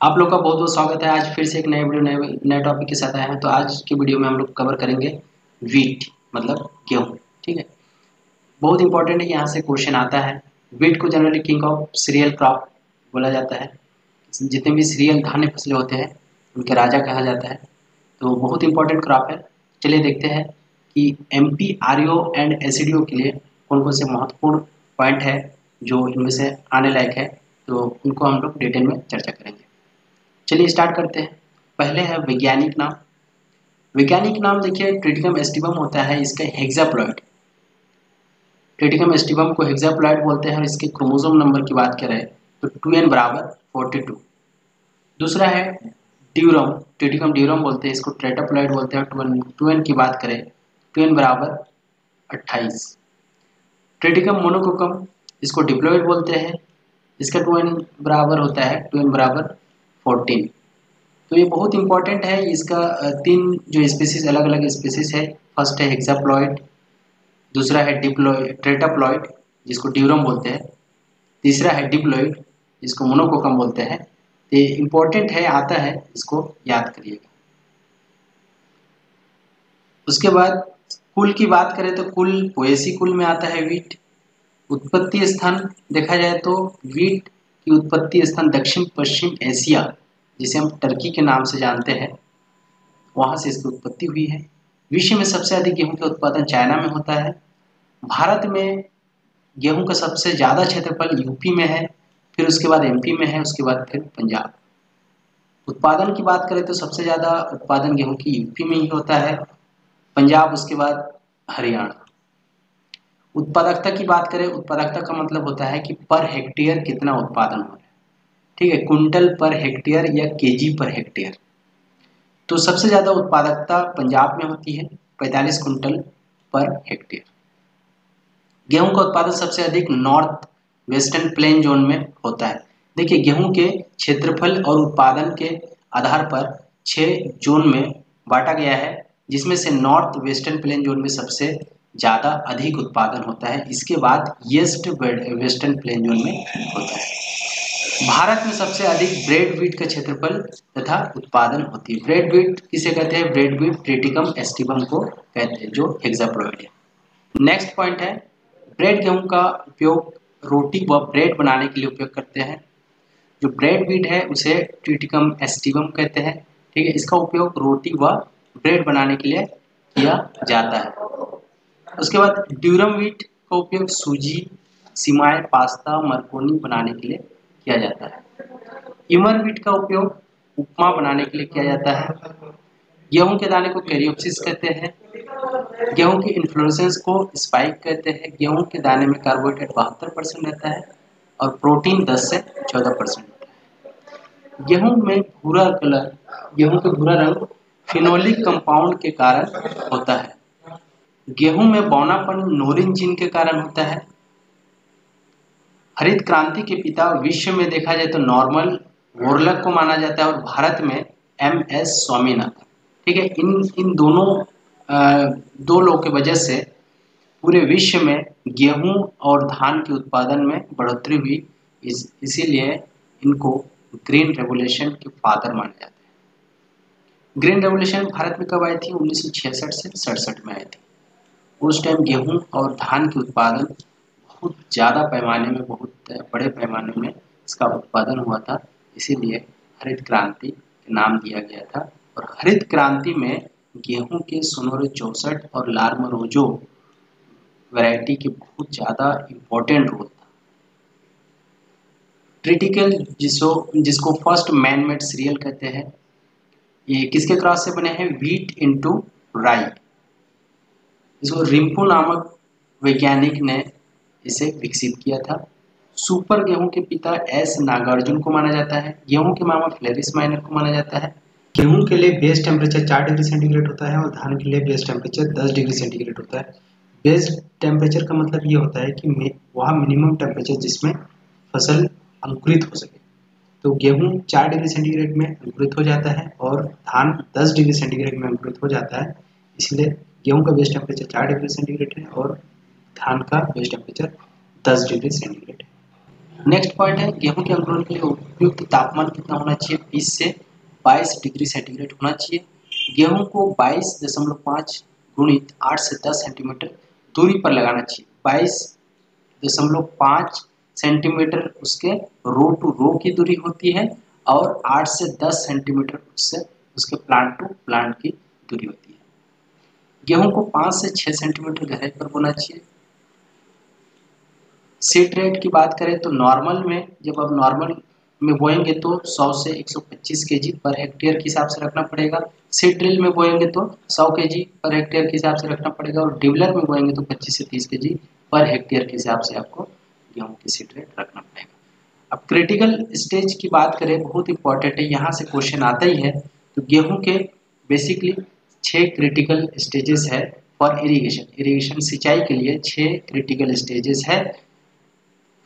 आप लोग का बहुत बहुत स्वागत है। आज फिर से एक नए वीडियो नए टॉपिक के साथ आए हैं। तो आज की वीडियो में हम लोग कवर करेंगे वीट मतलब गेहूँ। ठीक है, बहुत इंपॉर्टेंट है। यहाँ से क्वेश्चन आता है। वीट को generally king of cereal crop बोला जाता है। जितने भी सीरियल धान्य फसलें होते हैं उनके राजा कहा जाता है। तो बहुत इंपॉर्टेंट क्रॉप है। चलिए देखते हैं कि MP RO एंड SDO के लिए कौन कौन से महत्वपूर्ण पॉइंट है जो इनमें से आने लायक है। तो उनको हम लोग डिटेल में चर्चा करेंगे। चलिए स्टार्ट करते हैं। पहले है वैज्ञानिक नाम। वैज्ञानिक नाम देखिए, ट्रिटिकम एस्टिवम होता है इसका हेक्साप्लॉइड। ट्रिटिकम एस्टिवम को हेक्साप्लॉइड बोलते हैं और इसके क्रोमोसोम नंबर की बात करें तो 2n बराबर 42। दूसरा है ड्यूरम। ट्रिटिकम ड्यूरम बोलते हैं इसको, ट्रेटाप्लॉइड बोलते हैं। 2n की बात करें 2n बराबर 28। ट्रिटिकम मोनोकोकम, इसको डिप्लॉइड बोलते हैं। इसका 2n बराबर होता है 2n बराबर 14। तो ये बहुत इंपॉर्टेंट है। इसका तीन जो स्पीसीज अलग अलग स्पीसीज है। फर्स्ट है हेक्साप्लॉइड, दूसरा है डिप्लॉइड ट्रेटाप्लॉइड जिसको ड्यूरम बोलते हैं, तीसरा है डिप्लॉइड जिसको मोनोकोकम बोलते हैं। तो ये इंपॉर्टेंट है, आता है, इसको याद करिएगा। उसके बाद कुल की बात करें तो कुल पोएसी कुल में आता है वीट। उत्पत्ति स्थान देखा जाए तो वीट की उत्पत्ति स्थान दक्षिण पश्चिम एशिया, जिसे हम टर्की के नाम से जानते हैं, वहां से इसकी उत्पत्ति हुई है। विश्व में सबसे अधिक गेहूं का उत्पादन चाइना में होता है। भारत में गेहूं का सबसे ज्यादा क्षेत्रफल यूपी में है, फिर उसके बाद MP में है, उसके बाद फिर पंजाब। उत्पादन की बात करें तो सबसे ज्यादा उत्पादन गेहूं की यूपी में ही होता है, पंजाब, उसके बाद हरियाणा। उत्पादकता की बात करें, उत्पादकता का मतलब होता है कि पर हेक्टेयर कितना उत्पादन हो रहा है। ठीक है, कुंटल पर हेक्टेयर या KG पर हेक्टेयर। तो सबसे ज्यादा उत्पादकता पंजाब में होती है, 45 कुंटल पर हेक्टेयर। गेहूं का उत्पादन सबसे अधिक नॉर्थ वेस्टर्न प्लेन जोन में होता है। देखिए, गेहूं के क्षेत्रफल और उत्पादन के आधार पर 6 जोन में बांटा गया है, जिसमें से नॉर्थ वेस्टर्न प्लेन जोन में सबसे ज्यादा अधिक उत्पादन होता है। इसके बाद ईस्ट वेस्टर्न प्लेन जोन में होता है। भारत में सबसे अधिक ब्रेड व्हीट का क्षेत्रफल तथा उत्पादन होती है। ब्रेड व्हीट किसे कहते हैं? ब्रेड व्हीट ट्रिटिकम एस्टिवम को कहते हैं, जो हेक्साप्लॉइड है। नेक्स्ट पॉइंट है, ब्रेड गेहूं का उपयोग रोटी व ब्रेड बनाने के लिए उपयोग करते हैं। जो ब्रेड व्हीट है उसे ट्रिटिकम एस्टिवम कहते हैं। ठीक है, इसका उपयोग रोटी व ब्रेड बनाने के लिए किया जाता है। उसके बाद ड्यूरम व्हीट का उपयोग सूजी, सिमाई, पास्ता, मरकोनी बनाने के लिए किया जाता है। इमर व्हीट का उपयोग उपमा बनाने के लिए किया जाता है। गेहूं के दाने को कैरियोप्सिस कहते हैं। गेहूं की इन्फ्लोरेसेंस को स्पाइक कहते हैं। गेहूं के दाने में कार्बोहाइड्रेट 72% रहता है और प्रोटीन 10 से 14% होता है। गेहूं में भूरा कलर, गेहूं के भूरा रंग फिनोलिक कंपाउंड के कारण होता है। गेहूं में बौनापन नोरिन जीन के कारण होता है। हरित क्रांति के पिता विश्व में देखा जाए तो नॉर्मल वोरलक को माना जाता है और भारत में MS स्वामीनाथन। ठीक है, इन दोनों दो लोगों की वजह से पूरे विश्व में गेहूं और धान के उत्पादन में बढ़ोतरी हुई। इसीलिए इनको ग्रीन रेवोल्यूशन के फादर माने जाते हैं। ग्रीन रेवोल्यूशन भारत में कब आई थी? 1966 से 67 में आई थी। उस टाइम गेहूं और धान के उत्पादन बहुत ज़्यादा पैमाने में, बहुत बड़े पैमाने में इसका उत्पादन हुआ था। इसीलिए हरित क्रांति नाम दिया गया था। और हरित क्रांति में गेहूं के सोनोरो 64 और लार्मरोजो वैरायटी के बहुत ज़्यादा इम्पोर्टेंट रोल था। ट्रिटिकल जिसको फर्स्ट मैन मेड सीरियल कहते हैं, ये किसके क्रॉस से बने हैं? व्हीट इंटू राई। इसको रिम्पू नामक वैज्ञानिक ने इसे विकसित किया था। सुपर गेहूं के पिता S नागार्जुन को माना जाता है। गेहूं के मामा फ्लेरिस माइनर को माना जाता है। गेहूं के लिए बेस टेम्परेचर 4 डिग्री सेंटीग्रेड होता है और धान के लिए बेस टेम्परेचर 10 डिग्री सेंटीग्रेड होता है। बेस टेम्परेचर का मतलब ये होता है कि वहाँ मिनिमम टेम्परेचर जिसमें फसल अंकुरित हो सके। तो गेहूं 4 डिग्री सेंटीग्रेड में अंकुरित हो जाता है और धान 10 डिग्री सेंटीग्रेड में अंकुरित हो जाता है। इसलिए गेहूं का बेस टेम्परेचर 4 डिग्री सेंटीग्रेड है और धान का बेस टेम्परेचर 10 डिग्री सेंटीग्रेड है। नेक्स्ट पॉइंट है गेहूं के अंकुरण के लिए उपयुक्त तापमान कितना होना चाहिए, 20 से 22 डिग्री सेंटीग्रेड होना चाहिए। गेहूं को 22.5 गुणित 8 से 10 सेंटीमीटर दूरी पर लगाना चाहिए। 22.5 सेंटीमीटर उसके रो टू रो की दूरी होती है और 8 से 10 सेंटीमीटर उससे उसके प्लांट टू प्लांट की दूरी होती है। गेहूं को 5 से 6 सेंटीमीटर गहराई पर बोना चाहिए। सीड रेट की बात करें तो नॉर्मल में, जब आप नॉर्मल में बोएंगे तो 100 से 125 केजी पर हेक्टेयर के हिसाब से रखना पड़ेगा। सीड ड्रिल में बोएंगे तो 100 केजी पर हेक्टेयर के हिसाब से रखना पड़ेगा और डिबलर में बोएंगे तो 25 से 30 केजी पर हेक्टेयर के हिसाब से आपको गेहूं की सीड रेट रखना पड़ेगा। अब क्रिटिकल स्टेज की बात करें, बहुत इंपॉर्टेंट है, यहाँ से क्वेश्चन आता ही है। तो गेहूं के बेसिकली 6 क्रिटिकल स्टेजेस है फॉर इरिगेशन। इरिगेशन सिंचाई के लिए 6 क्रिटिकल स्टेजेस है।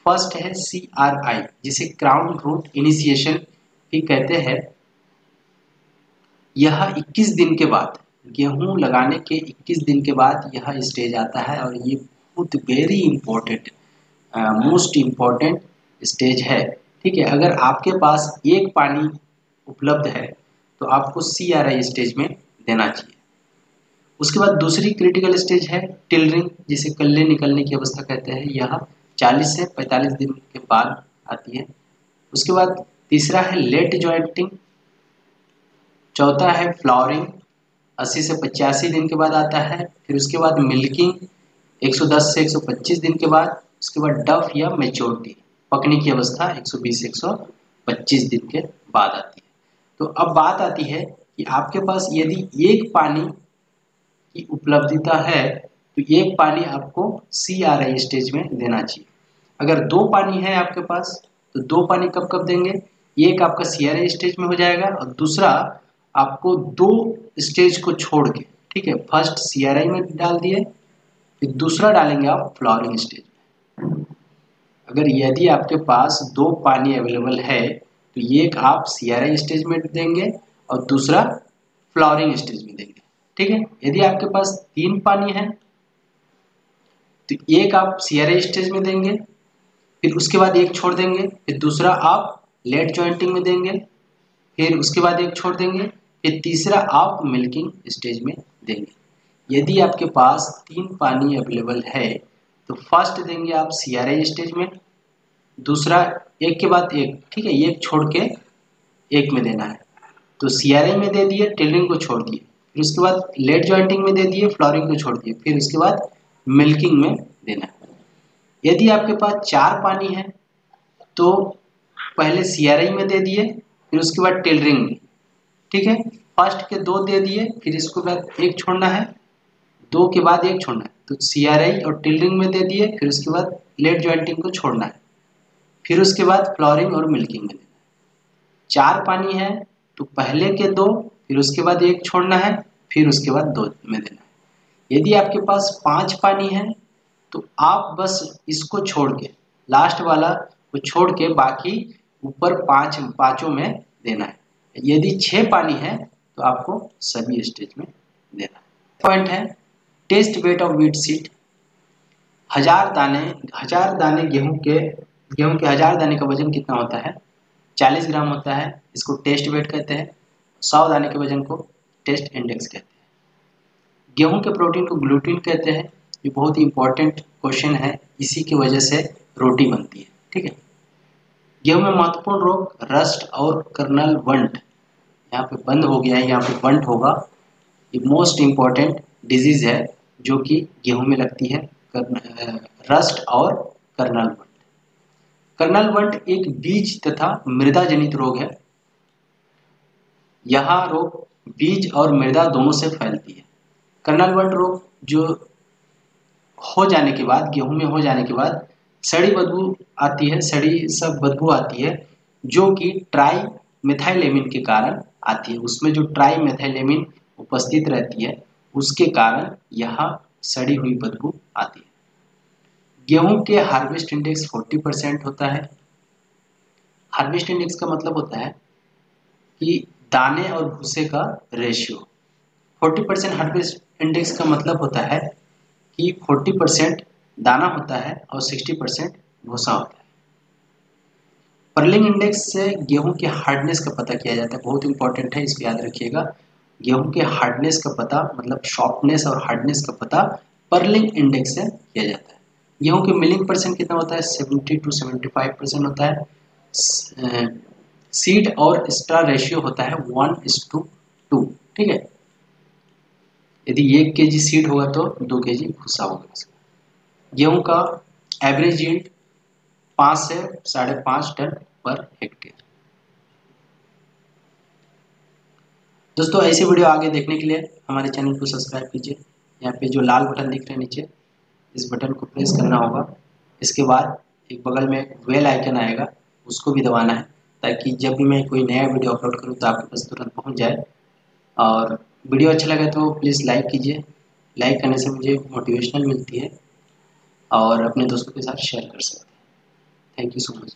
फर्स्ट है CRI, जिसे क्राउन रूट इनिशिएशन भी कहते हैं। यह 21 दिन के बाद, गेहूं लगाने के 21 दिन के बाद यह स्टेज आता है और ये बहुत very important, most important stage है। ठीक है, अगर आपके पास एक पानी उपलब्ध है तो आपको CRI स्टेज में देना चाहिए। उसके बाद दूसरी क्रिटिकल स्टेज है टिलरिंग, जिसे कल्ले निकलने की अवस्था कहते हैं। यह 40 से 45 दिन के बाद आती है। उसके बाद तीसरा है लेट जॉइंटिंग। चौथा है फ्लावरिंग, 80 से 85 दिन के बाद आता है। फिर उसके बाद मिल्किंग, 110 से 125 दिन के बाद। उसके बाद डफ या मेच्योरिटी, पकने की अवस्था 120 से 125 दिन के बाद आती है। तो अब बात आती है कि आपके पास यदि एक पानी की उपलब्धता है तो एक पानी आपको CRI स्टेज में देना चाहिए। अगर 2 पानी है आपके पास तो 2 पानी कब कब देंगे, एक आपका CRI स्टेज में हो जाएगा और दूसरा आपको 2 स्टेज को छोड़ के, ठीक है, फर्स्ट CRI में डाल दिए, फिर दूसरा डालेंगे आप फ्लावरिंग स्टेज में। अगर यदि आपके पास 2 पानी अवेलेबल है तो एक आप CRI स्टेज में देंगे और दूसरा फ्लावरिंग स्टेज में देंगे। ठीक है, यदि आपके पास 3 पानी है तो एक आप CRI स्टेज में देंगे, फिर उसके बाद एक छोड़ देंगे, फिर दूसरा आप लेट जॉइंटिंग में देंगे, फिर उसके बाद एक छोड़ देंगे, फिर तीसरा आप मिल्किंग स्टेज में देंगे। यदि आपके पास 3 पानी अवेलेबल है तो फर्स्ट देंगे आप CRI स्टेज में, दूसरा एक के बाद एक, ठीक है, एक छोड़ के एक में देना है। तो CRI में दे दिए, टिलरिंग को छोड़ दिए, फिर उसके बाद लेट जॉइंटिंग में दे दिए, फ्लावरिंग को छोड़ दिए, फिर उसके बाद मिल्किंग में देना है। यदि आपके पास 4 पानी है तो पहले CRI में दे दिए, फिर उसके बाद टिलरिंग में, ठीक है, फर्स्ट के 2 दे दिए, फिर इसके बाद एक छोड़ना है, 2 के बाद एक छोड़ना है, तो CRI और टिलरिंग में दे दिए, फिर उसके बाद लेट जॉइंटिंग को छोड़ना है, फिर उसके बाद फ्लावरिंग और मिल्किंग में देना है। 4 पानी है तो पहले के 2, फिर उसके बाद एक छोड़ना है, फिर उसके बाद 2 में देना है। यदि आपके पास 5 पानी है तो आप बस इसको छोड़ के, लास्ट वाला को छोड़ के बाकी ऊपर पांचों में देना है। यदि 6 पानी है तो आपको सभी स्टेज में देना है। पॉइंट है test weight of wheat seed. 1000 दाने गेहूं के 1000 दाने का वजन कितना होता है, 40 ग्राम होता है। इसको टेस्ट वेट कहते हैं। 100 दाने के वजन को टेस्ट इंडेक्स कहते हैं। गेहूं के प्रोटीन को ग्लूटीन कहते हैं। ये बहुत ही इंपॉर्टेंट क्वेश्चन है, इसी की वजह से रोटी बनती है। ठीक है, गेहूं में महत्वपूर्ण रोग रस्ट और कर्नल वंट, यहाँ पे बंद हो गया है, यहाँ पे वंट होगा। ये मोस्ट इम्पॉर्टेंट डिजीज है जो कि गेहूं में लगती है, रस्ट और कर्नल वंट। कर्नल वंट एक बीज तथा मृदा जनित रोग है। यह रोग बीज और मृदा दोनों से फैलती है। कर्नल वंट रोग जो हो जाने के बाद, गेहूं में हो जाने के बाद सड़ी बदबू आती है, सड़ी सब बदबू आती है, जो कि ट्राई मेथाइलेमिन के कारण आती है। उसमें जो ट्राई मेथाइलेमिन उपस्थित रहती है उसके कारण यह सड़ी हुई बदबू आती है। गेहूं के हार्वेस्ट इंडेक्स 40% होता है। हार्वेस्ट इंडेक्स का मतलब होता है कि दाने और भूसे का रेशियो। 40% हार्वेस्ट इंडेक्स का मतलब होता है कि 40% दाना होता है और 60% भूसा होता है। पर्लिंग इंडेक्स से गेहूं के हार्डनेस का पता किया जाता है, बहुत इंपॉर्टेंट है, इसको याद रखिएगा। गेहूं के हार्डनेस का पता मतलब सॉफ्टनेस और हार्डनेस का पता पर्लिंग इंडेक्स से किया जाता है। गेहूं के मिलिंग परसेंट कितना होता है? 70 to 75% होता है। सीड और स्टार रेशियो होता है 1:2। ठीक है, यदि 1 kg सीड होगा तो 2 kg भूसा होगा। गेहूं का एवरेज यील्ड 5 से 5.5 टन पर हेक्टेयर। दोस्तों ऐसे वीडियो आगे देखने के लिए हमारे चैनल को सब्सक्राइब कीजिए। यहाँ पे जो लाल बटन दिख रहे हैं नीचे, इस बटन को प्रेस करना होगा। इसके बाद एक बगल में बेल आइकन आएगा, उसको भी दबाना है, ताकि जब भी मैं कोई नया वीडियो अपलोड करूँ तो आपके पास तुरंत पहुँच जाए। और वीडियो अच्छा लगे तो प्लीज़ लाइक कीजिए। लाइक करने से मुझे मोटिवेशनल मिलती है और अपने दोस्तों के साथ शेयर कर सकते हैं। Thank you so much.